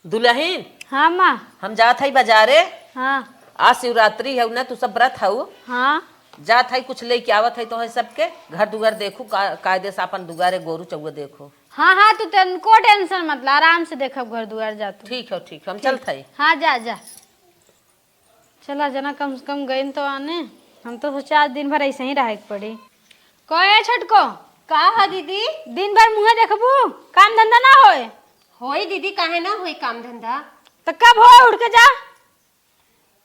दुल्हन। हाँ माँ। हम जात हई बाजारे। हाँ आज शिवरात्रि है ना, तू सब व्रत हऊ। हाँ। जात हई कुछ लेके आवत हई तो है सबके घर दुआर देखू कायदे से अपन दुआरे गोरू चौआ देखो। हाँ हाँ तू तनको टेंशन मत ला, आराम से देखब घर दुआर जा तू। ठीक है हम चलत हई। हाँ जा जा चला जना, कम से कम गई तो आने। हम तो सोचे आज दिन भर ऐसे ही रहे के पड़ी। कहे छोटको का है दीदी? दिन भर मुँह देखबू, काम धंधा ना होए। होई दीदी, काहे ना होई काम धंधा? तो कब हो उठ के जा।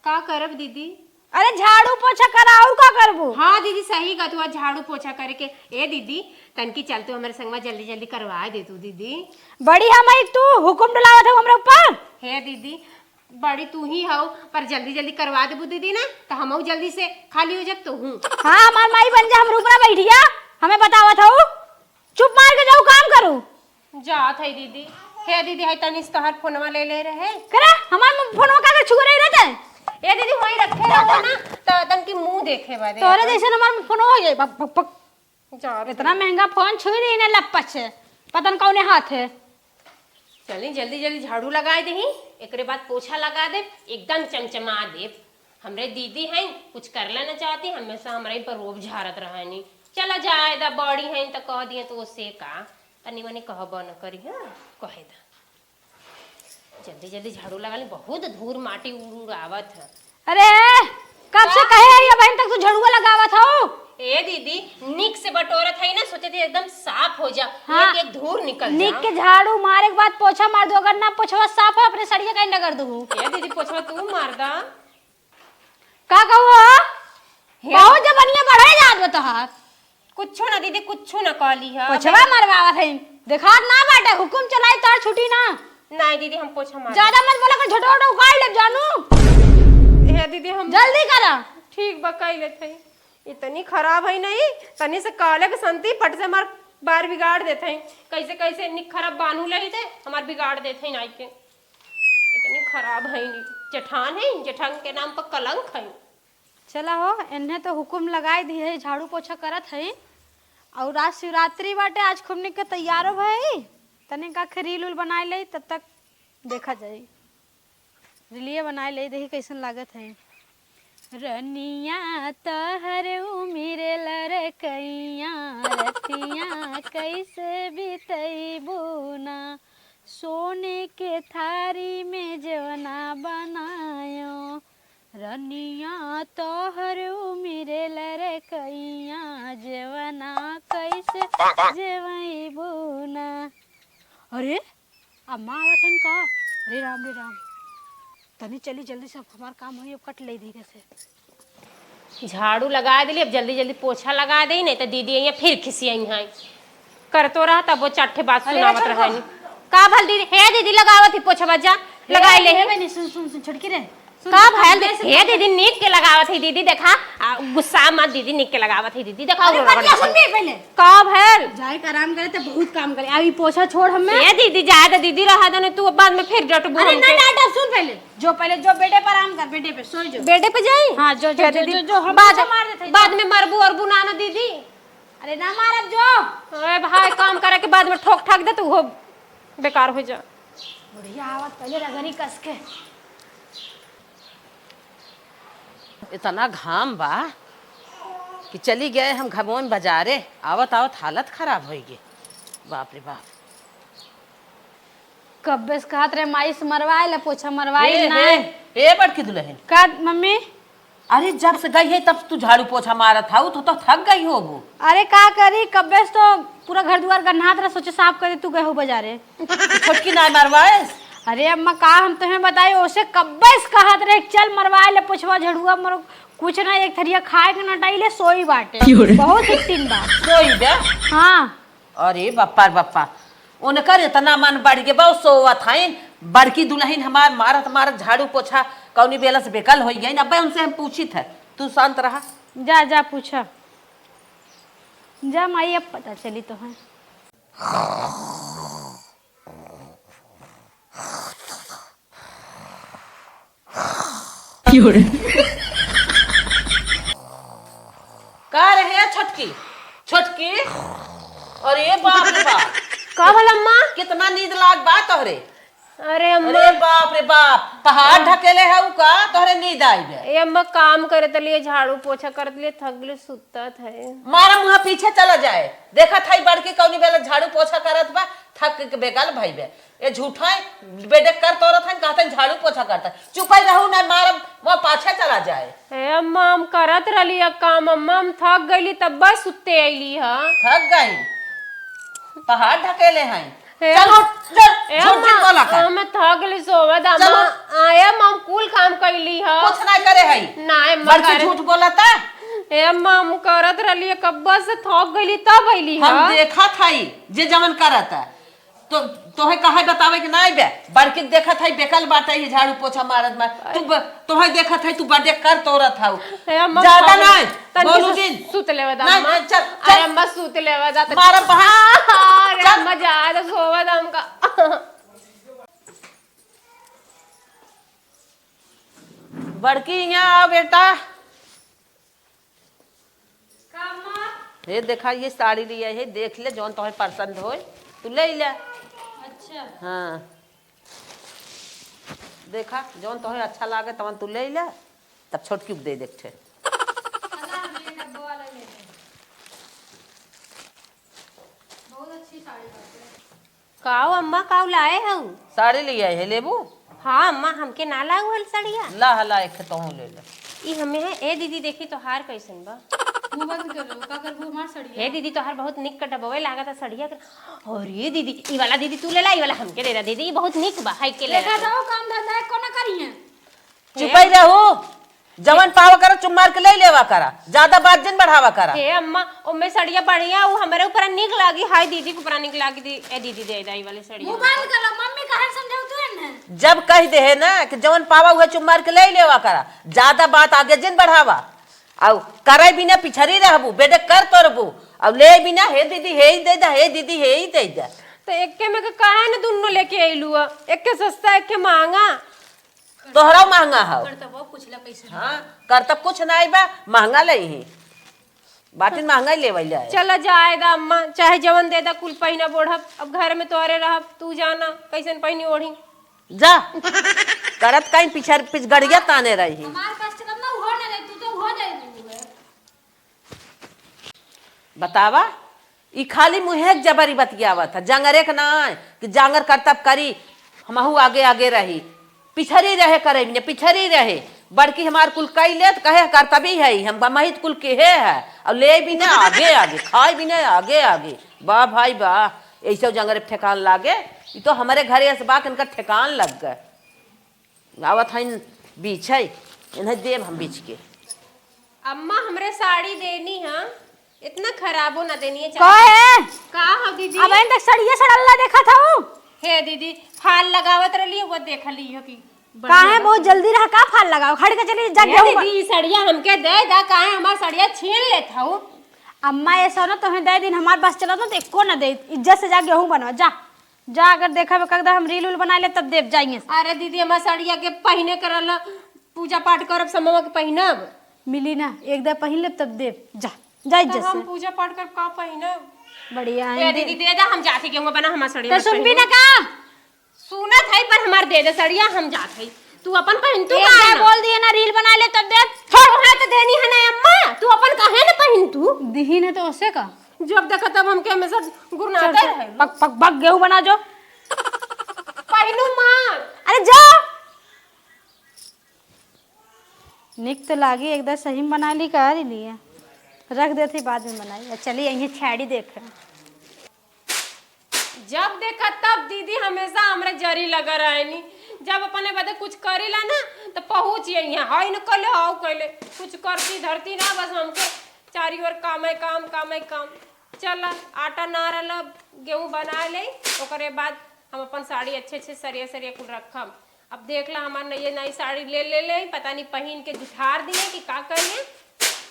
का करब दीदी? अरे झाड़ू पोछा करा और का करबू। हाँ दीदी सही का, तू आज झाड़ू पोछा करके। ए दीदी तनकी चल तू हमारे संगवा जल्दी जल्दी करवा दे तू दीदी। बड़ी हमारी तू हुकुम डलावत हो हमरा ऊपर। हे दीदी बड़ी तू ही हो, पर जल्दी जल्दी करवा देबू दीदी ना, तो हम जल्दी से खाली हो जब तो हूँ। हाँ हमार माई बन जा, हम ऊपर बैठिया हमें बतावत हो। चुप मार के जाऊ काम करू। जात है दीदी। हे दीदी है तनिस तोहर फोनवा ले ले रहे करे हमार फोनवा का छुआ रही रहते। ए दीदी वहीं रखे रहता ना, तो तनकी मुंह देखे बारे तोरे जैसे हमार फोन हो गए पक पक पक। जात इतना महंगा फोन छुई दी ने लपच से पतन कौने हाथ है। चली जल्दी जल्दी झाड़ू लगा दे, एकरे बाद पोछा लगा दे, एकदम चमचमा दे। हमरे दीदी हैं कुछ कर लेना चाहती, हमेशा हमारे पर रोब झारत रहनी। चला जाए दा बड़ी हैं तो कह दिए तो उससे का तनी मनी कहबो न करी। हाँ कहे दा जल्दी जल्दी झाड़ू लगा ले, बहुत धूल माटी उड़ आवत है। अरे कब से कहे ये बहन तक तू झड़ुआ लगावत हो। ए दीदी निक से बटोरत है ना, सोचे थे एकदम साफ हो जा। हाँ। एक धूल निकल जा। निक के झाड़ू मारे के बाद पोछा मार दो, अगर ना पोछवा साफ है अपने सड़िया कहीं कर दू। ए दीदी पोछवा तू मार दा। का कहू बहुत जबनिया बढ़े जात बतहार। कुछो ना दीदी कुछो ना कहली है। पोछवा मरवावत है, देखा ना बाटे हुकुम चलाई तार छुटी ना। नहीं दीदी हम पोछा मार। ज्यादा मत बोला कर, छोटा छोटा उखाड़ ले जानू। हे दीदी हम जल्दी करा। ठीक बकाई लेते हैं। इतनी खराब है नहीं, तनी से काले के संती पट से हमार बार बिगाड़ देते हैं। कैसे कैसे इतनी खराब बानू लगी थे हमार बिगाड़ देते हैं नाई के। इतनी खराब है नहीं, जेठान है, जेठान के नाम पर कलंक है। चला हो इन्हें तो हुकुम लगाई दी है, झाड़ू पोछा करत है। और आज शिवरात्रि बाटे, आज खुमने के तैयारो भाई तने का रील उल बनाए ले, तब तक देखा जाए। रीलिए बनाए ले देखी कैसन लागत है। रनिया तहर उमिरे लड़कैया रतिया कैसे बितैबू ना, सोने के थारी में जवना बनायो। रनिया तोहर उमिरे लड़कैया जवना कैसे जेवैबू ना। अरे अम्मा आवत है का। अरे राम रे राम, तनी चली जल्दी से हमार काम हो कट ले धीरे से। झाड़ू लगा दिली, अब जल्दी जल्दी पोछा लगा दे, नहीं तो दीदी यहाँ फिर खिसियाई हैं। कर तो रहा तब वो चाटे बात सुनावत रहा। का भल दीदी? हे दीदी लगावत ही पोछा बजा लगाई ले। सुन सुन सुन छुटकी रे का भल हे दीदी नीक के लगावत है। दीदी देखा गुस्सा मत, दीदी नीक के लगावत है। दीदी देखा पहले का भल जाए का आराम करे तो बहुत काम करे। अभी पोछा छोड़ हमें। ये दीदी जाए तो दीदी रहा दे, तू बाद में फिर डटबू। अरे ना डाटा सुन, पहले जो बेटे पर आराम कर, बेटे पे सो जो। बेटे पे जाई। हाँ जो जो जो, जो, जो हम बाद मार देते बाद में मरबू और बुनाना दीदी। अरे ना मारब जो। अरे भाई काम करे के बाद में ठोक ठाक दे तो वो बेकार हो जा। बढ़िया आवत पहले रगनी कस के। इतना घाम बा कि चली गए हम घबोन बाजारे, आवत आवत हालत खराब हो गई। बाप रे बाप। कब्बे से कहत रे माई से मरवाए ले पोछा मरवाई ना। ए बड़की दुल्हन का मम्मी? अरे जब से गई है तब तू झाड़ू पोछा मारत था, तो थक गई हो वो। अरे का करी, कब्बे से तो पूरा घर द्वार गन्हात रहा, सोचे साफ करे तू गए हो बाजारे। छोटकी ना मरवाए। अरे अम्मा का हम तुम्हें बताई, ओसे कब्बे से कहत रे चल मरवाए ले पोछवा झड़ुआ मरो कुछ ना, एक थरिया खाए के नटाई ले सोई बाटे। बहुत हिटिन बा सोई बे। हाँ अरे बप्पा बप्पा, उनकर इतना मन बढ़ गया बहुत सोवत है। बड़की दुल्हन हमार मारत मारत झाड़ू पोछा कौनी बेला से बेकल हो गई। अब उनसे हम पूछी थे, तू शांत रहा। जा जा पूछा जा माई, अब पता चली तो है। का रहे छोटकी छोटकी। अरे बाप रे बाप, का भल अम्मा? कितना नींद लाग बा तोहरे। अरे अम्मा अरे बाप रे बाप, पहाड़ ढकेले है उ का तोहरे नींद आई बे। ए अम्मा काम करे त लिए झाड़ू पोछा करत लिए थक गले सुतत है। मारा मुहा पीछे चला जाए, देखा था बड़की कौनी बेला झाड़ू पोछा करत बा, थक के बेगाल भाई बे। ये झूठा है बेडे कर तोरत है, कहते झाड़ू पोछा करता, चुपाई रहू ना, मारा मुहा पाछे चला जाए। ए अम्मा हम करत रहली काम अम्मा, हम थक गईली तब बस सुते अइली ह। थक गई, पहाड़ ढकेले हैं। ए चल अम्मा, चल ए झूठ झूठ बोला कर, हम थक गली सोवत अम्मा। चलो। आया हम कुल काम कइली ह। कुछ ना करे है, ना अम्मा बड़की झूठ बोला था। ए अम्मा हम करत रहली कब से थक गईली तब अइली ह। हम देखा था जे जमन करत है, तो तोहे कहे बतावे कि नहीं बे, बड़की देखा था बेकल बाटे ही झाड़ू पोछा मारत मार, तू तोहे देखा था तू बर्थडे कर तोरत था। ए अम्मा ज्यादा नहीं तनके बोलू से दिन सुत लेवा दा नहीं, अम्मा। नहीं, चल, अरे चल। अम्मा सुत लेवा दा त मारा पहाड़ अरे चल। अम्मा जा दा सोवा दा हमका। बड़की यहाँ आ बेटा। ये देखा ये साड़ी लिया है, देख ले जौन तुम्हें पसंद हो तू ले ले। अच्छा हाँ देखा जौन तुम्हें अच्छा लागे तवन तू ले ले, तब छोटकी दे देखते। बहुत अच्छी साड़ी है। काओ अम्मा काओ लाए हऊ? साड़ी लिया है लेबू? हाँ अम्मा हमके ना लागू हल साड़िया। ला हला एक तो ले ले। ई हमें है। ए दीदी देखी तो हार कैसन बा। मुंह बंद कर लो, का करबू हमार साड़ी हे दीदी तो हार बहुत निक कटबवे लागत सड़िया कर। और ये दीदी ई वाला दीदी तू ले ला, ई वाला हमके दे दा दीदी, ई बहुत निक बा, हाय के ले देखा ला। जाओ काम धंधा कोना करी है। चुपाई रहू, जवन पावा करा चुम मार के ले लेवा करा, ज्यादा बात दिन बढ़ावा करा। हे अम्मा ओमे सड़िया बढ़िया वो हमारे ऊपर निक लागी, हाय दीदी को ऊपर निक लागी दी। ए दीदी दे दा ई वाली सड़िया। मुंह बंद कर लो, मम्मी कहे समझाओ तू ने। जब कह दे है ना कि जवन पावा हुआ चुम मार के ले लेवा करा, ज्यादा बात आगे जिन बढ़ावा। अब करे बिना पिछड़ी रहबू, बेटे कर तोरबू, अब ले बिना हे दीदी हे ही दे दा, हे दीदी हे ही दे दा। तो एक्के में काहे न दुन्नो लेके आइलू, एक्के सस्ता एक्के महंगा। तोहरा महंगा हो करता वो पूछला कैसे। हाँ कर तब कुछ नहीं बा, महंगा ले ही बाटिन महंगा ही लेवल जाए। चला जाएगा अम्मा, चाहे जवन दे दा कुल पहिना बोढ़ब, अब घर में तोरे रहब, तू जाना कैसन पहिनी ओढ़ी। जा करत कहीं पिछड़ पिछगड़िया ताने रही। हमार पास चलत ना हो ना रे, तू तो हो जाए तू। बतावा ई खाली मुहे जबरी बतियावा था, जंगरे के ना कि जांगर करतब करी हमहू आगे आगे रही, पिछड़ी रहे करे बिना पिछड़ी रहे। बड़की हमार कुल कई ले तो कहे करतबी है, हम बमहित कुल के है, और ले भी ना आगे आगे, खाए भी ना आगे आगे। वाह भाई वाह, ऐसे जंगरे ठेकान लागे, ये तो हमारे घरे असबा इनका ठेकान लग गए। आवत है बीच है, इन्हें देव हम बीच के। अम्मा हमरे साड़ी देनी है, इतना खराबो ना देनी है। का है? का हो दीदी? अब इन तक सड़िया सड़ल्ला देखा था हूं। हे दीदी फाल लगावत रही वो देख ली हो कि काहे बहुत जल्दी रहा, का फाल लगाओ, खड़ के चली जा हे दीदी सड़िया हमके दे दा, काहे हमार सड़िया छीन लेत हूं। अम्मा ये सोना तुम्हें दे दिन हमारे पास चला तो एको ना दे, इज्जत से जा गेहूं बनवा जा जा। अगर देखा में कदा हम रील उल बना ले तब देव जाएंगे। अरे दीदी हमार सड़िया के पहने करल पूजा पाठ करब समवा के पहनब। मिली ना एक दे पहन ले तब देव जा जा इज्जत हम से। पूजा पाठ कर का पहनब। बढ़िया ए है दीदी दे दा, हम जाते गेहूं बना हमार सड़िया। तो सुन भी ना का सुनत है पर हमार दे दे सड़िया, हम जात है। तू अपन पहन तू एक काहे बार बोल दिए ना रील बना ले तब देव। छोड़ है तो देनी है ना अम्मा, तू अपन काहे न पहन तू। दिही ने तो उसे का जब देखा तब हमके हमेशा गुरनाते रहे। पक पक पक गेहूं बना जो। पहनू मार। अरे जा निक तो लागी एकदम सही में बना ली कर लिए, रख देती बाद में बनाई। चलिए यही छेड़ी देख जब देखा तब दीदी हमेशा हमरे जरी लगा रहनी। जब अपने बदे कुछ करेला ना तो पहुंच यहाँ हाय न कले हाउ कले, कुछ करती धरती ना, बस हमके चारी ओर काम है काम काम है काम। चल आटा ना रहा गेहूं बना ले, ओकरे बाद हम अपन साड़ी अच्छे अच्छे सरिया सरिया कुल रखम। अब देख ला हमार नई नई साड़ी ले ले ले, पता नहीं पहन के जुठार दिए कि का करिए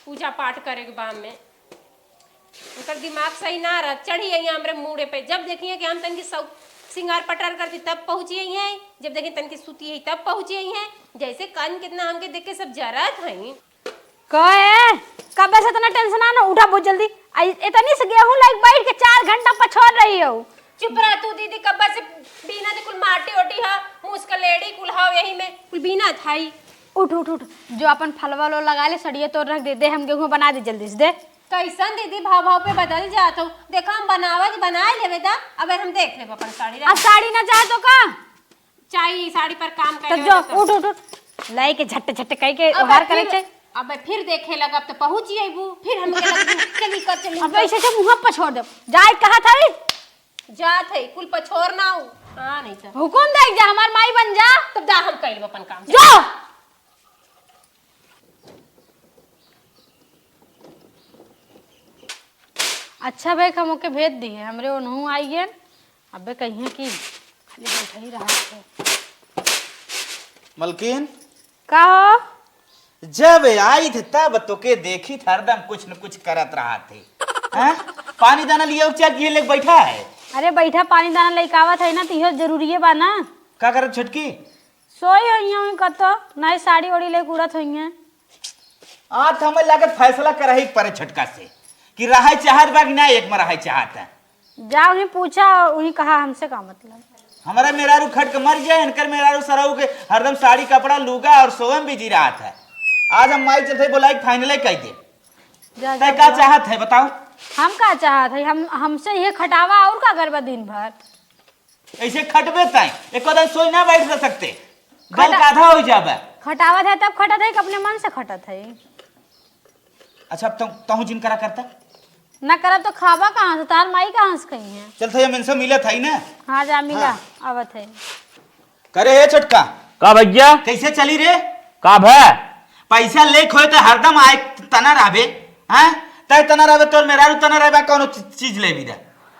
पूजा पाठ करे के बाद में। उनका दिमाग सही ना रह, चढ़ी आई हमरे मुड़े पे। जब देखिए कि हम तन की सब सिंगार पटार करती तब पहुंची आई है, जब देखिए तन की सूती है तब पहुंची आई है। जैसे कान कितना हमके देख के सब जरत है। कहे कब से इतना टेंशन आना, उठा बहुत जल्दी। इतनी से गेहूं लाइक बैठ के 4 घंटा पछोड़ रही हो, चुप रह तू दीदी, कब्बा से बीना दे कुल माटी ओटी हा, मुस्का लेडी कुल हा यही में कुल बीना थाई। उठ उठ उठ, जो अपन फलवा लो लगा ले सड़िए तो रख दे, हम गेहूं बना दे जल्दी से दे। कैसन दीदी भाव भाव पे बदल जात हो, देखा हम बनावत बना लेवे दा, अब हम देख ले अपन साड़ी अब साड़ी ना चाहे तो का चाहिए, साड़ी पर काम कर तब जो उठ उठ उठ लाई के झट झट कह के उहार करे छे। अब फिर देखे लगा अब तो पहुंच जाइबू, फिर हम चली कर चली अब ऐसे से मुंह पर छोड़ दे, जाए कहा था जात है कुल पछोर ना हो। हां नहीं तो हुकुम देख जा, हमार माई बन जा, तब दा हम कइल अपन काम जो। अच्छा भाई हम ओके भेज दिए, हमरे ओनहु आई गए, अबे कहिए कि खाली बैठा ही रहा है। मलकिन का हो जब आई थे तब तो के देखी था हरदम कुछ न कुछ करत रहा थे। हैं? पानी दाना लिया क्या किए लेके बैठा है? अरे बैठा पानी दाना लइकावत है ना, तो इहो जरूरी है बा ना। का करत छटकी? सोई होइया कतो नई साड़ी ओड़ी ले उड़त होइया। आज हमें लागत फैसला करही परे छटका से कि रहाय चाहत बा कि ना एक में रहाय चाहत है। जा उन्हें पूछा, उन्हें कहा हमसे का मतलब। हमारा मेहरारू खट के मर जाए, इनकर मेहरारू सराऊ के हरदम साड़ी कपड़ा लुगा और सोवम भी जी रहा था। आज हम माई चलते बोलाई फाइनल कह दे। जा तय का चाहत है बताओ? हम का चाहत है, हम हमसे ये खटावा और का करबा दिन भर। ऐसे खटबे तय एको दिन सोई ना बैठ सकते, गल का आधा हो जाबे। खटावत है तब खटत है कि अपने मन से खटत है। अच्छा अब तहु जिन करा करता ना करब तो खावा कहाँ से, तार माई कहाँ से कही है। चल हम इनसे मिले था ही ना। हाँ जा मिला आवत है। करे है छोटका का भैया कैसे चली रे? का भै पैसा लेख होए तो हरदम आए तना रहबे। हैं तय तना रहबे तोर मेहरारू तना रहबे कौनो चीज ले भी दे।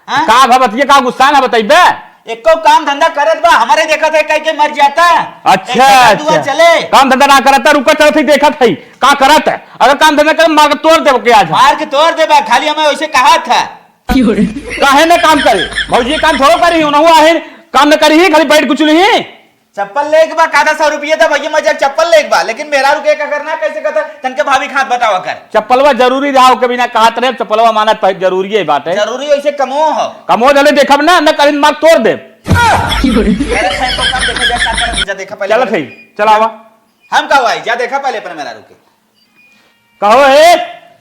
हैं का भबतिया का गुस्सा ना बताइबे। एको काम धंधा करत बा, हमारे देखत है कई के मर जाता। अच्छा दुआ अच्छा चले काम धंधा ना करता, रुका चलत ही देखत है का करत है। अगर काम धंधा कर मार के तोड़ देब के आज मार के तोड़ देबा, खाली हमें वैसे कहा था। काहे ने काम करे भौजी, काम थोड़ो करी उनहु आहे काम न करी, खाली बैठ कुछ नहीं। चप्पल लेक बा का 100 रुपये था भैया मजा चप्पल लेक बा, लेकिन मेहरारू के का करना कैसे कहता तनके भाभी खात बतावा कर। चप्पलवा जरूरी रहा के बिना कहा रहे, चप्पलवा मानत जरूरी है बात है। जरूरी वैसे कमो हो कमो जले देखब ना न करिन मार तोड़ दे। देखा पहले चलत है चलावा हम कहू आई जा देखा पहले अपने मेहरारू के कहो है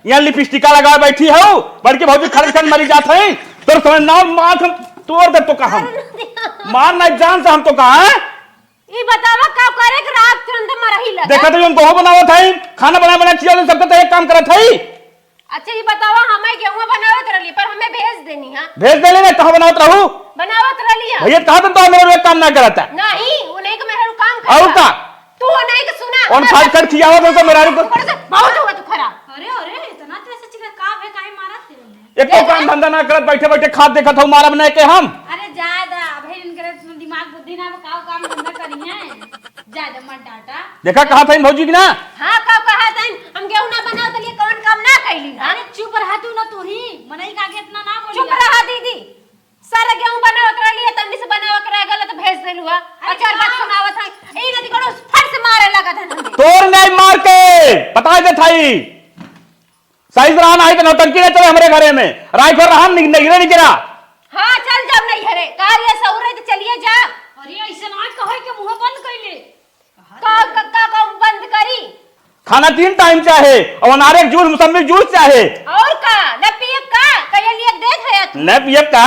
यहाँ लिपस्टिका लगा बैठी हो, बड़की भौजी खरच खन मरी जात है तोर समझ ना माथ तोड़ दे तो कहा मार ना जान से हम तो कहा ई बतावा का करे के रात तुरंत मरही लगा। देखा तो हम तो बनावत है, खाना बना बना चिया सबका तो एक काम करत है। अच्छा ये बतावा हमें गेहूं बनावत रहली पर हमें भेज देनी हां। भेज देले ना कहां बनावत रहू बनावत रहली हां भैया कहा तो मेरे काम ना करता नहीं, उन्हीं के मेहरारू काम करता। और का तू नहीं के सुना और फाड़ कर खियावा तो मेरा को बहुत हुआ तू खरा। अरे अरे इतना तो ऐसे चिल्ला का है काहे मारत थे उन्हें। एको काम धंधा ना करत बैठे बैठे खाद देखत हो मारा बनाए के हम। अरे ज्यादा भाई इनके दिमाग बुद्धि ना का काम धंधा करी है, ज्यादा मत डाटा। देखा कहा था इन भौजी की ना। हां कब कहा था हम गेहूं ना बनावत लिए कौन काम ना कैली। अरे चुप रह तू ना, तू ही मनई का के इतना ना बोली। चुप रहा दीदी, सारा गेहूं बनावत रहली तमनी से बनावत रह गलत भेज देलु हां। अचार बात सुनावत है ई नदी कोनो फट से मारे लगा था हमें। तोर नहीं मार के पता दे थाई साइज रहा ना है तो नौटंकी ना चले हमारे घरे में राय कर रहा नहीं गिरा। हां चल जब नहीं हरे कार्य सहुरे तो चलिए जा। अरे ऐसे ना कहे के मुंह बंद कइले का बंद करी। खाना 3 टाइम चाहे और नारियल जूस मौसमी जूस चाहे और का न पिए का कहे लिए देत है तू न पिए का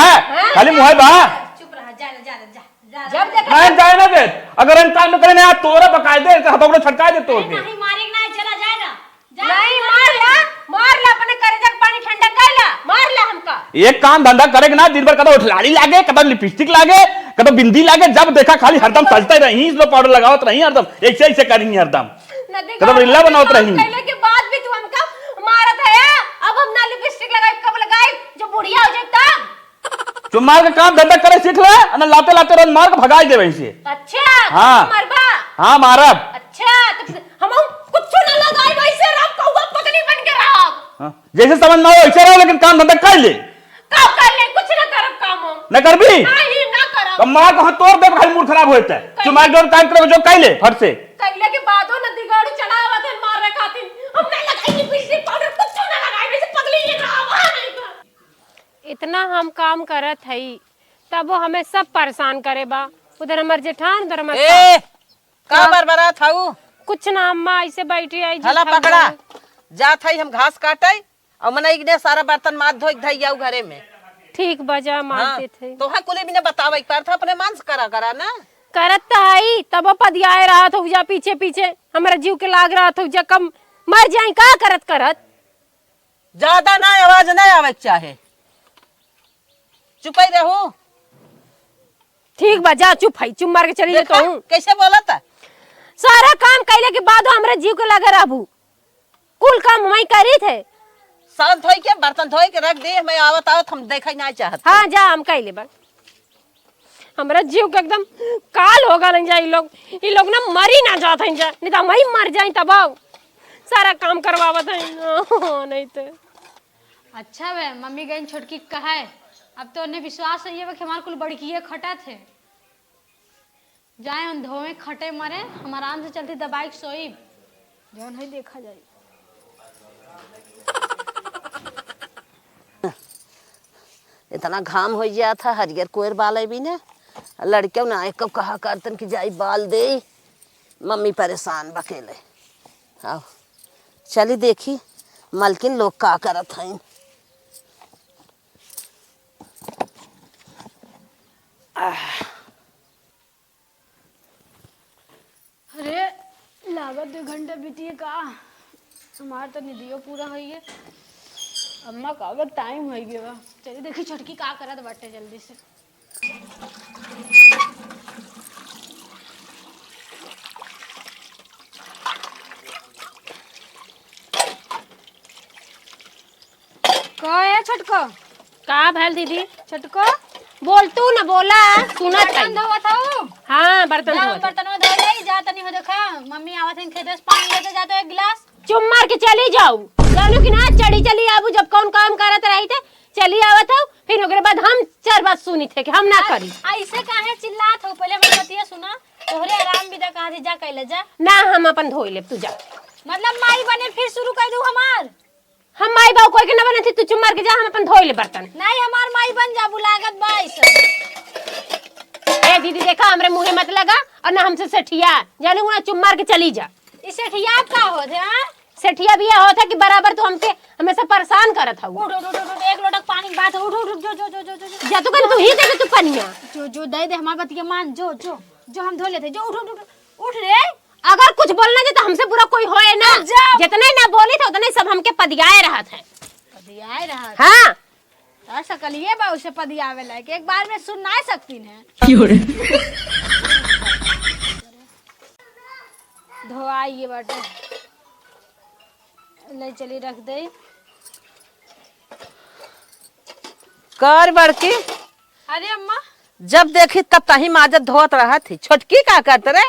खाली मुंह बा। चुप रह जा जा जा जब देख मैं जाए ना दे अगर इन काम करे ना तोरा बकायदे हथौड़े छटका दे तोड़ के नहीं मारेग ना चला जाएगा। नहीं मार ला अपने करेजा का पानी ठंडा कर ला मार ला हमका। एक काम धंधा करेगा ना दिन भर कदम उठलाड़ी लागे कदम लिपस्टिक लागे कदम बिंदी लागे, जब देखा खाली हरदम सजते रही लो पाउडर लगावत रही हरदम ऐसे ऐसे करेंगी हरदम कदम रिल्ला बनावत रही। कहले के बाद भी तू हमका मारत है। अब हम ना लिपस्टिक लगाई कब लगाई जब बुढ़िया हो जाए तब। जो मार के काम धंधा करे सीख ले ना लाते लाते रोज मार के भगाई दे वैसे। अच्छा हाँ मरबा हाँ मारब। अच्छा तो हम कुछ ना लगाई वैसे राम कौवा पगली बन के रहो। जैसे समझ ना हो ऐसे रहो लेकिन काम धंधा कर ले। कब कर ले कुछ ना करब काम हम न कर भी नहीं ना करब। अब मार को तोड़ दे खाली मूड खराब होता है जो मार जो काम करे जो कर ले फट से कहले के बादो नदी गाड़ी चढ़ावा थे मार रे खातिर हम नहीं लगाई लिपस्टिक पाउडर कुछ ना लगाई वैसे पगली ये रहो। इतना हम काम करत हई तब वो हमें सब परेशान करे बा। उधर हमार जेठान, उधर हमार ए का बरबरा थाऊ कुछ ना अम्मा ऐसे बैठी आई हला पकड़ा जात है हम घास काटे और मनई ने सारा बर्तन माथ धोई धई जाऊ घरे में। ठीक बजा हाँ, मारते थे तो हाँ कुले भी ने बतावे पर था अपने मन से करा ना। करत तो है तब पदियाए रहा था उजा पीछे पीछे हमारा जीव के लाग रहा था उजा कम मर जाए का करत करत। ज्यादा ना आवाज नहीं आवे चाहे चुप ही रहो। ठीक बजा चुप है चुप मार के चली देखा जाता हूँ। कैसे बोला था सारा काम कैले के बाद हमारे जीव के लगे रहबू कुल काम मैं करी थे। शांत होई के बर्तन धोई के रख दे मैं आवत आवत हम देखा नहीं चाहत। हाँ जा हम कैले बा हमारा जीव के एकदम काल हो गल जा ये लोग ना मरी ना जात हैं जा नहीं तो हम ही मर जाए तब सारा काम करवावत है नहीं तो। अच्छा वे मम्मी गई छोटकी कहा है अब तो उन्हें विश्वास है कि हमारे कुल बड़की खटा थे जाए उन धोए खटे मरे हम आराम से चलती दबाई सोई जो नहीं देखा जाए। इतना घाम हो गया था हरियर कोयर बाल भी ने लड़के ना एक कब कहा करतन की जाई बाल दे मम्मी परेशान बकेले। आओ चली देखी मलकिन लोग का करत हैं। अरे लागत 2 घंटा बीती का हमार तो निधियो पूरा हो गया अम्मा का टाइम हो गया चलिए देखी छोटकी का करत बाटे जल्दी से। का है छोटको का भैल दीदी छोटको बोल तू ना बोला सुना बर्तन धोवा था हाँ बर्तन धोवत है। बर्तन धो ले जा तनी हो देखा मम्मी आवत है खेत से पानी लेते जाते एक गिलास चुप मार के चली जाऊ जानू कि ना चढ़ी चली आबू जब कौन काम करत रही थे चली आवत हो फिर ओकरे बाद हम 4 बात सुनी थे कि हम ना करी। ऐसे काहे चिल्लात हो पहले मैं बतिया सुना तोहरे आराम भी कहा जा कैले जा ना हम अपन धोई ले तू जा मतलब माई बने फिर शुरू कर दू हमार हम माई बाबू कोई के ना बने थी तू चुप मार के जा हम अपन धोई ले बर्तन। नहीं हमार माई बन जा बुलागत बाईस ए दीदी देखा हमरे मुंहे मत लगा और ना हमसे सेठिया जानू ना चुप मार के चली जा। इसे ठिया का हो थे हां सेठिया भी यह होता कि बराबर तू हमके हमेशा परेशान करत हऊ। उठ उठ उठ उठ, एक लोटक पानी की बात है, उठ उठ उठ, जो जो जो जो जो जा तू कर तू ही दे दे तू पनिया जो जो दे दे हमार बतिया मान जो जो जो हम धो लेते जो उठ उठ उठ उठ रे अगर कुछ बोलना जे तो हमसे बुरा कोई होए ना जा। जितने ना बोली थे उतने सब हमके पदियाए रहत है। पदियाए रहा हाँ ऐसा कलिए बा उसे पदियावे लायक एक बार में सुन ना सकती ने धो आइए बाटे ले चली रख दे कर बड़की अरे अम्मा जब देखी तब तही माजत धोत रहा थी छोटकी का करत रे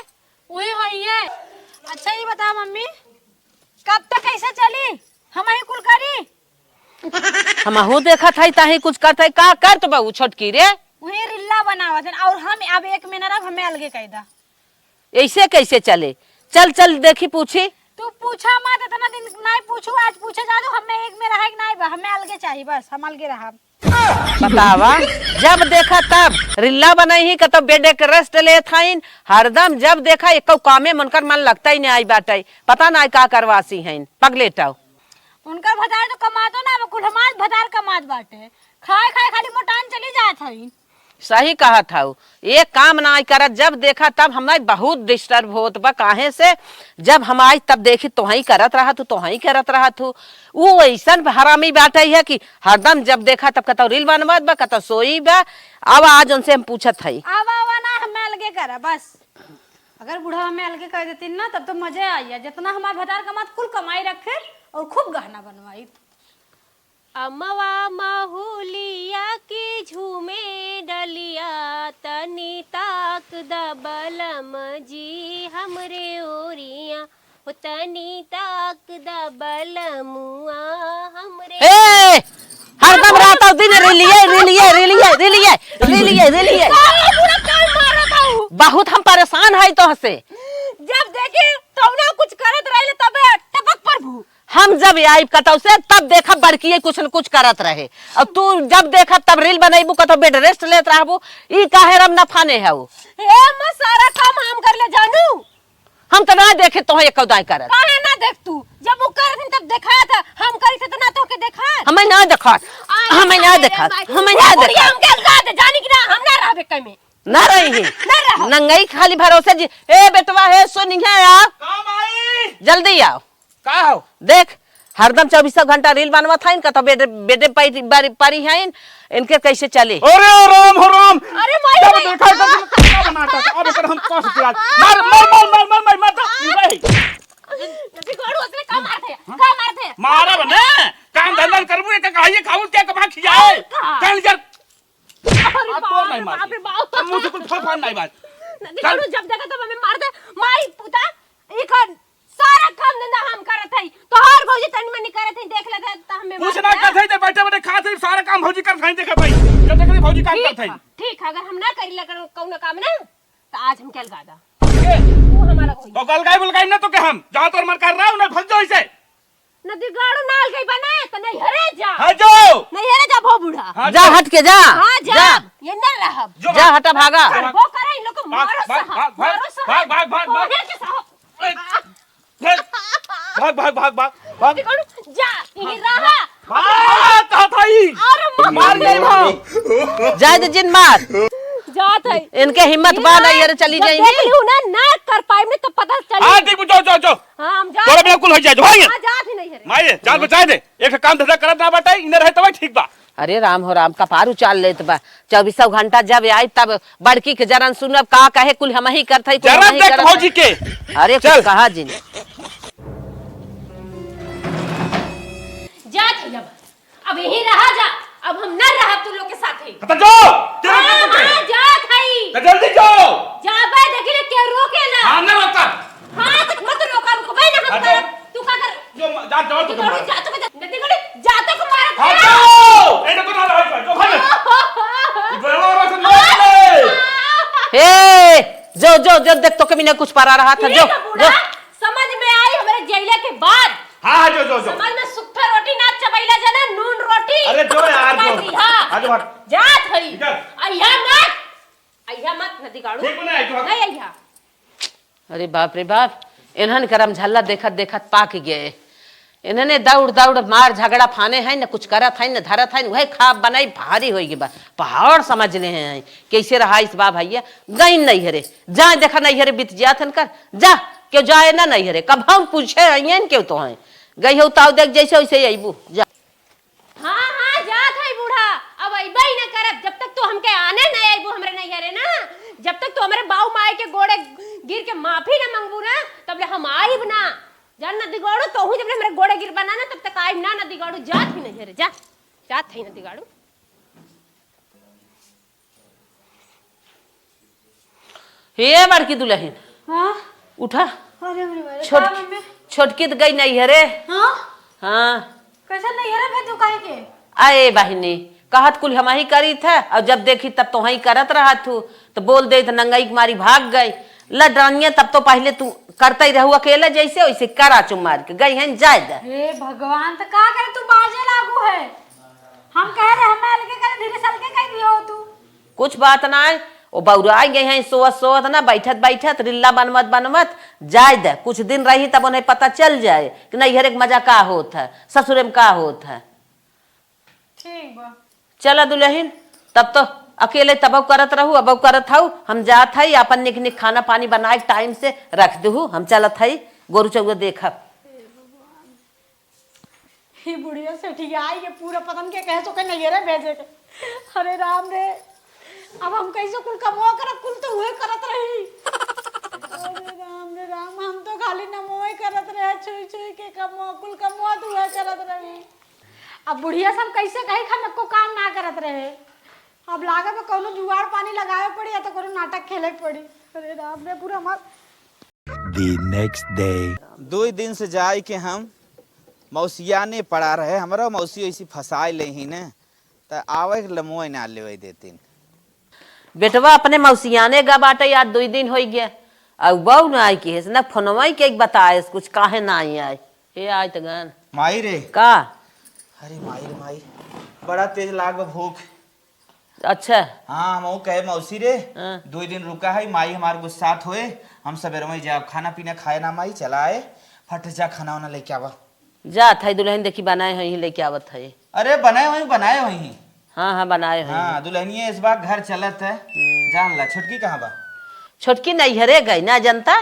वही होई है। अच्छा ये बता मम्मी कब तक कैसे चली हम ही कुल करी हमहू देखा था ताही कुछ करते का कर तो बहू छोटकी रे वही रिल्ला बनावत है और हम अब 1 महीना रह हमें अलगे कह दा ऐसे कैसे चले चल चल देखी पूछी तू पूछा मत इतना दिन नहीं पूछू आज पूछे जा दो हमें एक में रहे नहीं बा हमें अलगे चाहिए बस हम अलगे रहा बतावा जब देखा तब रिल्ला बनाई ही कतो बेडे के रेस्ट ले थाइन हरदम जब देखा एक कामे मनकर मन लगता ही नहीं आई बाटे पता ना का करवासी हैं पगलेटाओ उनका भतार तो कमातो ना कुल हमार भतार कमात बाटे खाए खाए खाली मोटान चली जात हई सही कहा था ये काम ना करत जब देखा तब हमारे बहुत डिस्टर्ब होत बा काहे से जब हम आई तब देखी तो ही करत रहा तू तो ही करत रहा तू वो ऐसा हरामी बात है कि हरदम जब देखा तब कतो रील बनवत बा कतो सोई बा अब आज उनसे हम पूछत हई आवा आवा ना हमें अलगे करा बस अगर बूढ़ा हमें अलगे कर देती ना तब तो मजे आई जितना हमारे भतार कमात कुल कमाई रखे और खूब गहना बनवाई अमवा महुलिया की झूमे डलिया तनी ताक दबलम जी हमरे ओरिया हो तनी ताक दबलमुआ हमरे ए हरदम रात और दिन रिलिए रिलिए रिलिए रिलिए रिलिए रिलिए बहुत हम परेशान है तो हसे जब देखे तो ना कुछ करत रहे तबे टपक प्रभु हम जब आई कतौ से तब देखा बड़की कुछ न कुछ करत रहे और तू जब देखा तब रील बनाईबू कतो बेड रेस्ट लेत रहबू ई काहे रम न फाने है वो ए मैं सारा काम हम कर ले जानू। हम तो ना देखे तो एक कौदाई करत काहे ना देख तू, जब वो कर थी तब दिखाया था, हम करी थे तो ना तो के देखा। हमें ना देखा हमें ना देखा हमें ना देखा हम के गाद जानी कि ना हम ना रहबे कई में ना रही ना रह। नंगई खाली भरोसे जी ए बेटवा है सुनिया आओ काम आई जल्दी आओ का हो देख हरदम 24 घंटा रील बनवा था इनका तो बेटे पारी है इनके कैसे चले। अरे राम हो राम। अरे माई जब माई। देखा तो क्या बनाता था अब एकर हम कस दिया मार मार मार मार मार मार मार नहीं नदी गोड़ू असले का मारते मारा बने काम धंधा करबू एक कहिए खाऊ क्या कमा खियाए चल यार अरे आप तो नहीं मार बाप रे बाप। मुझे कुछ फल नहीं मार नदी गोड़ू जब देखा तब हमें मार दे माई पुता एक सारा काम धंधा हम करत हई तो हर भौजी तनी मनी करत हई देख लेते त हमें कुछ ना करत है बैठे बैठे खाते सारा काम भौजी कर खाई देखे भाई जब देखो भौजी काम करत है ठीक है, अगर हम ना करी लगा कौन काम ना तो आज हम कल गादा तू हमारा कोई तो गल गाय बुलगाई ना तो के हम जहां तोर मन कर रहा हूं ना भग जाओ इसे नदी गाड़ू नाल गई बना तो नहीं हरे जा हां जाओ नहीं हरे जा भो बूढ़ा। हाँ, जा हट के जा हां जा ये ना रहब जा हटा भागा वो करे इन लोग को भाग, मारो भाग, साहब भाग, मारो साहब भाग, भाग, भाग, भाग। होने के साहब भाग भाग भाग भाग भाग नदी गाड़ू जा यही रहा हां कहा था ही और मार गई भाव जाए तो जिन मार जात है इनके हिम्मत बा नहीं यार चली जब देख जाएंगी लियो ना कर पाए में तो पता चली। हां ठीक जाओ जाओ जाओ हां हम जा तोरा बिल्कुल हो जाए भाई हां जात ही नहीं हरे माये जान बचाए दे एक काम धंधा करत ना बटाई इने रहे तब ठीक बा अरे राम हो राम कपार उचाल लेत बा 24 घंटा जब आई तब बड़की के जरन सुनब का कहे कुल हम ही करत हई जरा देख भौजी के अरे चल। कुछ कहा जिन जात है जब अब यही रहा जा अब हम ना रहा तू लोग के साथ ही तो जाओ हां जात है तो जल्दी जाओ जा बे देखले के रोके ना हां ना मत हां तक मत रोका हमको भाई ना हम कर तू का कर जो जा जाओ तू तो थोड़ी जा तो नदी गड़ी जा तो को मार हां जाओ ए तो ना भाई जो भाई बड़ा वाला से ए जो जो जो देख तो कभी ना कुछ पारा रहा था जो जो समझ में आई हमारे जैले के बाद हां जो जो जो समझ में सुखा रोटी ना चबैला जना नून रोटी अरे जो यार जो हां आज बात जात है निकल। अय्या मत नदी गाड़ू ठीक बना है जो नहीं अय्या अरे बाप रे बाप इन्हन करम झल्ला देखत देखत पाक गए इन्हने दौड़ दौड़ मार झगड़ा फाने हैं न कुछ करत है न धरत है वही खा बनाई भारी होगी बा पहाड़ समझ ले हैं कैसे रहा इस बा भैया गई नहीं हरे जा देखा नहीं हरे बीत जात कर जा क्यों जाए ना नहीं हरे कब हम पूछे आइए क्यों तो हैं गई हो ताऊ देख जैसे वैसे अबू जा हां हां जात है बूढ़ा अब अइबा ही ना करब जब तक तू हमके आने नहीं आइबू हमरे नहीं हरे ना जब तक तू हमरे बाऊ माए के गोड़े गिर के माफी ना मांगबू ना तब ले हम आइब ना जान नदी गाड़ू तो हूं जब ले हमरे गोड़े गिर बना ना तब तक आइब ना नदी गाड़ू जात ही नहीं हरे जा जात है नदी गाड़ू हे बड़की दुल्हन हाँ उठा अरे मेरे छोट छोटकी तो गई नहीं हरे हाँ हाँ कैसा नहीं है रे तू काहे के आए बहिनी कहत कुल हम ही करी था और जब देखी तब तो वही करत रहा तू तो बोल दे तो नंगाई मारी भाग गई लड़ानिया तब तो पहले तू करता ही रहू अकेले जैसे वैसे करा चुम मार के गई है जाए दे हे भगवान तो का करे तू बाजे लागू है हम कह रहे हम अलगे करे धीरे सलके कह दियो तू कुछ बात ना है वो बौरा गई है सोवत सोवत ना बैठत बैठत रिल्ला बनमत बनमत जाए दे कुछ दिन रही तब उन्हें पता चल जाए कि नहीं हर एक मजा का होत है ससुरे में का होत है ठीक बा चला दुल्हन तब तो अकेले तब करत रहू अब करत हूँ हम जात हई अपन निक निक खाना पानी बनाए टाइम से रख दू हम चलत हई गोरु चौगो देखब ये बुढ़िया से ठीक आई ये पूरा पतन के कह तो के नहीं रे भेजे के अरे राम रे अब हम कैसे कुल कमवा करत कुल तो हुए करत रही अरे राम हम तो खाली नमोए करत रहे छुई छुई के कमवा कुल कमवा तो हुए करत रही अब बुढ़िया सब कैसे कही हम को काम ना करत रहे अब लागे में कोनो जुगाड़ पानी लगावे पड़ी या तो कोनो नाटक खेले पड़ी अरे राम रे पूरा हमार The next day. 2 दिन से जाए के हम मौसिया ने पड़ा रहे हमारा मौसी ऐसी फंसाए ले ही ने तो आवे के लमोए ना लेवे देतीन बेटवा अपने मौसियाने गा बाटे याद 2 दिन हो गया अब बहु ना आई की है ना फोनवा के बताए कुछ काहे ना आई आए हे आय तगन माई रे का अरे माई रे माई बड़ा तेज लाग बा भूख। अच्छा हाँ हम कहे मौसी रे हाँ। 2 दिन रुका है माई हमार गुस्सात होए हम सवेरे में जाब खाना पीना खाए ना माई चलाए फट जा खाना वाना लेके आवा। जा था दुल्हन देखी बनाए हैं ही लेके आवत है। अरे बनाए वही हाँ हाँ बनाए हैं। हाँ दुल्हनिया इस बार घर चलत है जान ला। छुटकी कहाँ बा? छोटकी नैहरे गई ना जनता।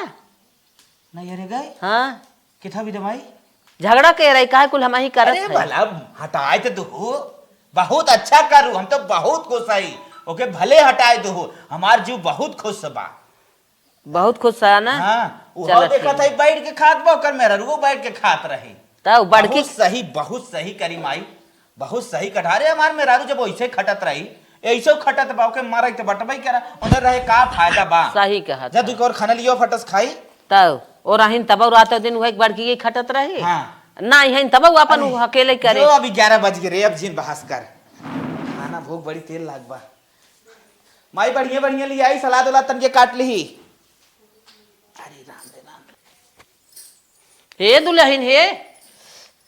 नहीं अरे गए हाँ किथा भी दमाई झगड़ा के रही काहे कुल हम ही करत अरे है। भला हटाए तो दो बहुत अच्छा करू हम तो बहुत खुश आई ओके भले हटाए दो हमार जीव बहुत खुश बा। बहुत खुश है ना। हाँ चलो वो देखा ठीक था बैठ के खात बा ओकर मेरा वो बैठ के खात रही। तब बड़की बहुत सही करी माई बहुत सही कटा रे हमार मेहरारू जब ऐसे खटत रही ऐसे खटत बा ओके मारा तो बटबई करा उधर रहे का फायदा बा। सही कहा जा तू और खाना लियो फटस खाई। तब और रहीन तब रात दिन वही बड़की के खटत रही। हाँ ना है तब वो अपन उ अकेले करे। जो अभी 11 बज गए रे अब जिन बहस कर खाना भूख बड़ी तेल लाग बा। माई बढ़िया बढ़िया ले आई सलाद वाला तन के काट ली। अरे राम रे राम हे दुल्हन हे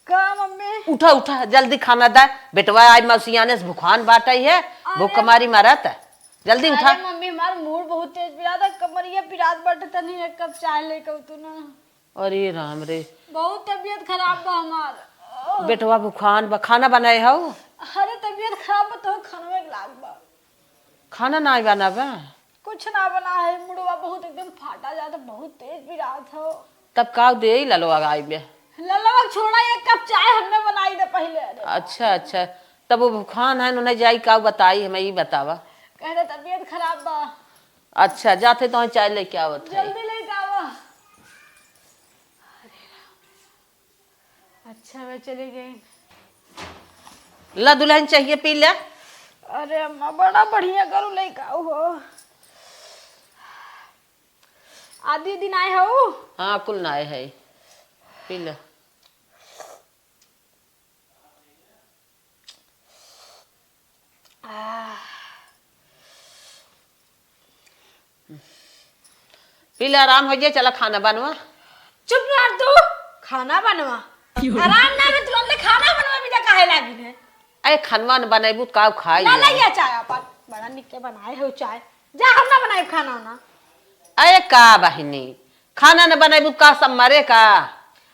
का मम्मी उठा उठा जल्दी खाना दा बेटवा आज मौसियाने से भूखान बाटई है भूख मारी मारत है जल्दी उठा। अरे मम्मी हमार मूड बहुत तेज पिरात है कमरिया पिरात बटे तनी एक कप चाय लेके तू ना। अरे राम रे बहुत तबीयत खराब बा हमार। बेटवा भूखान बा खाना बनाए हो। अरे तबीयत खराब बा तो खाना में लाग बा खाना ना बनाबा कुछ ना बना है मुड़वा बहुत एकदम फाटा जाता बहुत तेज पिरात हो। तब का दे ललो आई में। ललवा छोड़ा एक कप चाय हमने बनाई दे पहले। अरे अच्छा अच्छा तब वो भूखान है उन्हें जाई का बताई हमें ये बतावा। कह रहे तबीयत खराब बा अच्छा जाते तो चाय लेके आवत है। जल्दी लेके आवा। अच्छा मैं चली गई। ला दुल्हन चाहिए पी ले। अरे अम्मा बड़ा बढ़िया करू लेके आओ हो। आधी दिन आए हो। हाँ कुल ना है पी ले। पी ले आराम हो जाए चला खाना बनवा। चुप रह तू। खाना बनवा आराम ना में तुरंत खाना बनवा भी काहे लागी है। अरे खनवा न बनाबू का खाई ना लइया चाय आपा बड़ा निके बनाए हो चाय। जा हम ना बनाए खाना ना। अरे का बहिनी खाना न बनाबू का सब मरे का।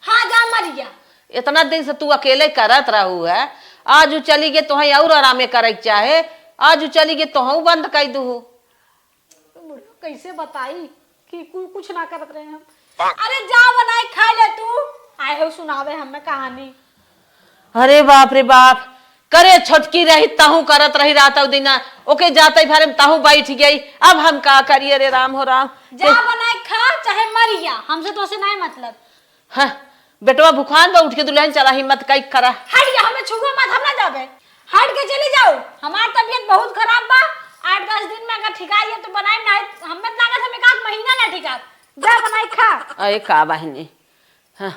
हाँ जा मरिया। इतना दिन से तू अकेले करत रहू है आज चली गए तो और आरामे करे चाहे आज चली गए तो बंद कर दू। कैसे बताई कि कुछ ना करत रहे हम। अरे जा बनाए खा ले तू। आए हो सुनावे हमें कहानी। अरे बाप रे बाप करे छोटकी रही तहू करत रही रात दिन ओके जाते भरे तहू बैठ गई अब हम का करिए रे राम हो राम। जा बनाए खा चाहे मरिया हमसे तो से नहीं मतलब। हाँ बेटवा भूखान बा उठ के दुल्हन चला हिम्मत कई करा। हट जा हमें छुआ मत हम ना जाबे। हट के चली जाओ हमार तबीयत बहुत खराब बा 8-10 दिन में अगर ठिका तो बनाए ना हमें लागत हमें 1 महीना ना ठिका। जा बनाए खा। अरे का बहिनी हाँ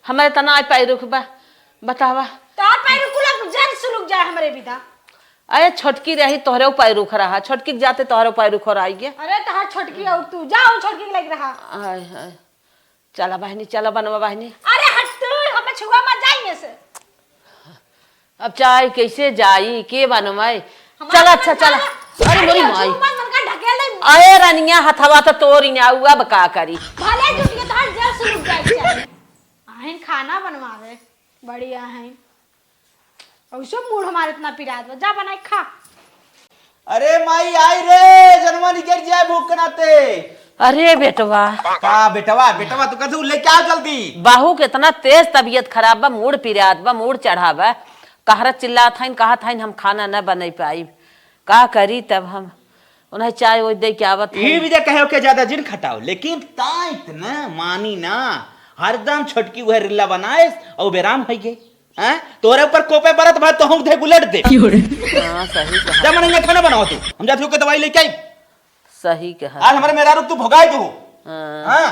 हमारे तना पैरुख बा बतावा। तो पैर कुलक जन सुलुक जाए हमरे विदा। अरे छोटकी रही तोहरे पैरुख रहा छोटकी जाते तोहरे पैरुख और आई गया। अरे तहार छोटकी और तू जाओ छोटकी लग रहा। आय हाय चला बहनी चला बनवा बहनी। अरे हट तू हमें छुआ मत जाइए से। अब चाय कैसे जाई के बनवाई चला अच्छा चला। अरे मोरी माई अरे रनिया हथवा तो तोरी ना हुआ बका करी भले जुटिए तो हर जल सुलुक जाए। आहिन खाना बनवावे बढ़िया है और सब मूड हमारे इतना पिरात जा बनाए खा। अरे माई आई रे जन्मा निकल जाए भूख नाते। अरे बेटवा का बेटवा बेटवा तू कहते लेके आओ जल्दी। बाहू के इतना तेज तबीयत खराब बा मूड पिरात बा मूड चढ़ा बा कहरा चिल्लात हईन कहा था हम खाना न बना पाई का करी तब हम उन्हें चाय वो दे के आवत ये भी कहे के ज्यादा जिन खटाओ लेकिन ताइत न मानी ना हरदम छोटकी वह रिल्ला बनाए और बेराम हो गए हैं तोरे ऊपर कोपे बरत भाई तो हम दे बुलेट दे। हाँ सही कहा जब मैंने खाना बनाओ तू हम जाते हो के दवाई लेके आई। सही कहा आज हमारे मेरा तू भगाए तू हाँ। हाँ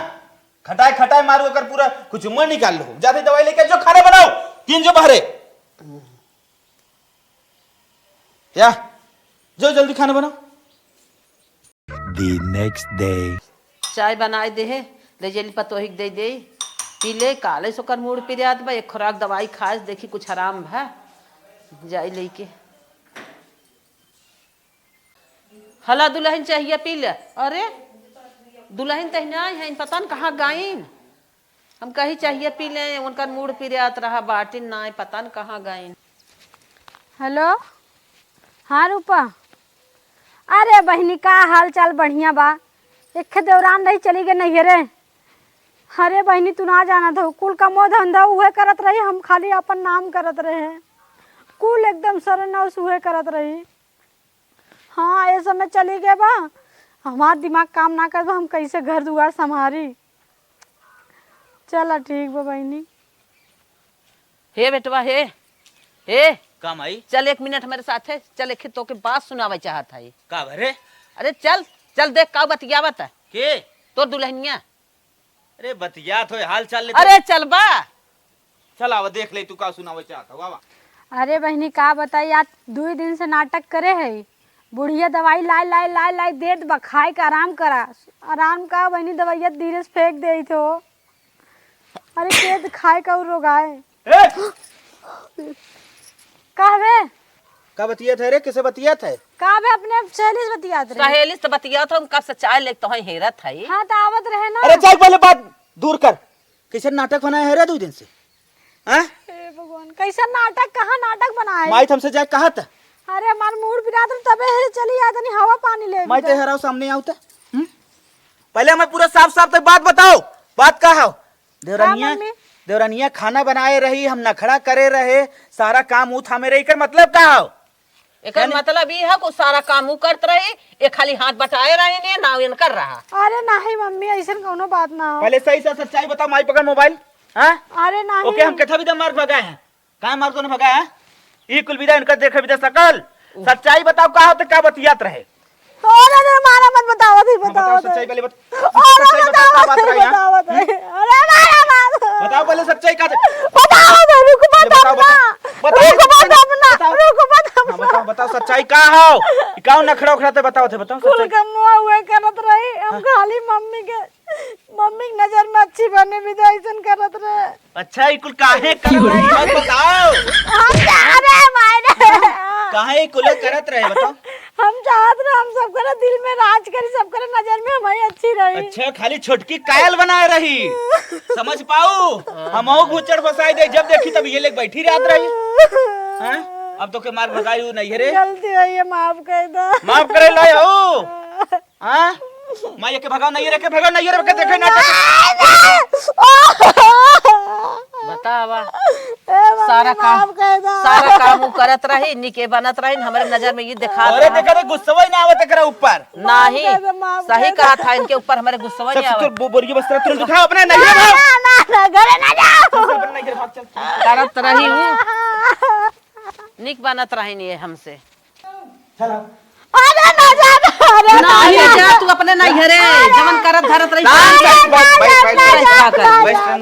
खटाए खटाए मारू अगर पूरा कुछ मन निकाल लो जाते दवाई लेके जो खाना बनाओ 3 जो बहरे या जो जल्दी खाना बनाओ। The next day. चाय बनाए दे है ले जली पतोहिक दे दे पी ले काले सोकर मूड पिरियात बा एक खुराक दवाई खाए देखी कुछ आराम भा जाई लेके। हला दुल्हन चाहिए पी ले। अरे दुल्हन तो नहीं है पता न कहाँ गाइन हम कही चाहिए पी ले उनका मूड पिरियात रहा बाटिन ना पता न कहाँ गाइन। हेलो हाँ रूपा। अरे बहनी का हाल चाल बढ़िया बा। एक दौरान रही चली गए नहीं रे। अरे बहनी तू ना जाना था कुल का मोह धंधा उहे करत रही हम खाली अपन नाम करत रहे कुल एकदम सरनौस उहे करत रही। हाँ ये समय चली गए बा हमारा दिमाग काम ना कर हम कैसे घर दुआर संभारी। चला ठीक बा बहनी। हे बेटवा हे काम आई चल 1 मिनट मेरे साथ है चल एक तो के बात सुनावे चाहत है। का भरे अरे चल चल देख का बतियावत है के तो दुल्हनिया। अरे बतिया तो हाल चाल ले अरे चल बा चल आवा देख ले तू का सुनावे चाहत वाह। अरे बहनी का बताई आज 2 दिन से नाटक करे है बुढ़िया दवाई लाई देत बा खाए का आराम करा। आराम का बहनी दवाइया धीरे से फेंक दे तो। अरे के खाए का रोगाए कहवे का बतिया थे रे किसे बतिया थे कहवे अपने सहेली से बतियात रहे। सहेली से बतियात हम कब से चाय ले तो हेरत है। हाँ तो आवत रहे ना। अरे चल पहले बात दूर कर किसे नाटक बनाया है रे 2 दिन से हैं हे भगवान कैसा नाटक कहाँ नाटक बनाए। माई हमसे जाए कहा था अरे हमार मूड बिरात तबे है चली आ तनी हवा पानी ले। माई ते हराओ सामने आओ पहले हमें पूरा साफ साफ तक बात बताओ बात का हो। देवरानिया मम्मी? देवरानिया खाना बनाए रही हम नखड़ा करे रहे सारा काम ऊ थामे रही कर मतलब का हो। एक मतलब ये है को सारा काम ऊ करत रहे एक खाली हाथ बटाए रहे ने ना इन कर रहा। अरे नहीं मम्मी ऐसा कोनो बात ना हो। पहले सही से सच्चाई बताओ माई पकड़ मोबाइल हाँ अरे नहीं ओके हम कथा भी दम मार भगाए हैं कहाँ मार को भगाया है ई कुल विदा इनका देखे विदा सकल सच्चाई बताओ का होते का बतियात रहे। अरे मारा मत बताओ दी बताओ सच्चाई पहले अरे बताओ बात रही बताओ अरे मारा मत बताओ पहले सच्चाई का बताओ दे रुको मत बताओ बताओ सच्चाई का हो काऊ नखड़ा उखड़ा ते बताओ थे बताओ कुल कमुआ हुए करत रही हम खाली मम्मी के नजर में अच्छी बने भी ऐसन करत रहे। अच्छा ई कुल काहे कर रही बताओ हम जा रहे मायने काहे ई कुल करत रहे बताओ। हम चाहत रहे हम सब करे दिल में राज करी सब करे नजर में हमारी अच्छी रही। अच्छा खाली छोटकी कायल बनाए रही समझ पाऊ हम भूचड़ फसाई दे जब देखी तब ये लेके बैठी रात रही हैं अब तो के मार भगाई नहीं रे गलती हुई है माफ कर दो माफ करे लाए हो हां मां ये के भगाओ नहीं रे के भगाओ नहीं रे के देखे ना बतावा सारा काम ऊ करत रही निके बनत रही हमारे नजर में ये दिखा। अरे देखा रे गुस्सा ही ना आवत एकरा ऊपर नहीं सही कहा था इनके ऊपर हमारे गुस्सा नहीं सब आवत। तो बोरिए बस्तर तुरंत उठा अपने नहीं भाग ना घरे ना जाओ अपने नहीं भाग चल करत रही हूँ निक बनत रही नहीं हमसे। चल अरे ना जा अरे नहीं जा तू अपने नहीं घरे जमन करत धरत रही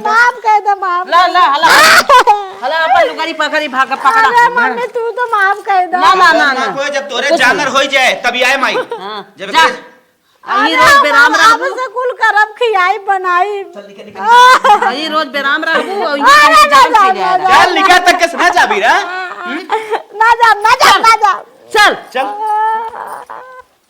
माफ कर दो माफ ला ला हला हला अपन लुगारी पकड़ी भाग पकड़ा। अरे मम्मी तू तो माफ कर दो। ना ना ना ना कोई जब तोरे जानर हो जाए तभी आए माई हाँ, जब जा अही रोज बेराम रहबू से कुल करब खियाई बनाई अही रोज बेराम रहबू और ये जान से चल निकाल तक के ना जाबी रे ना जा चल चल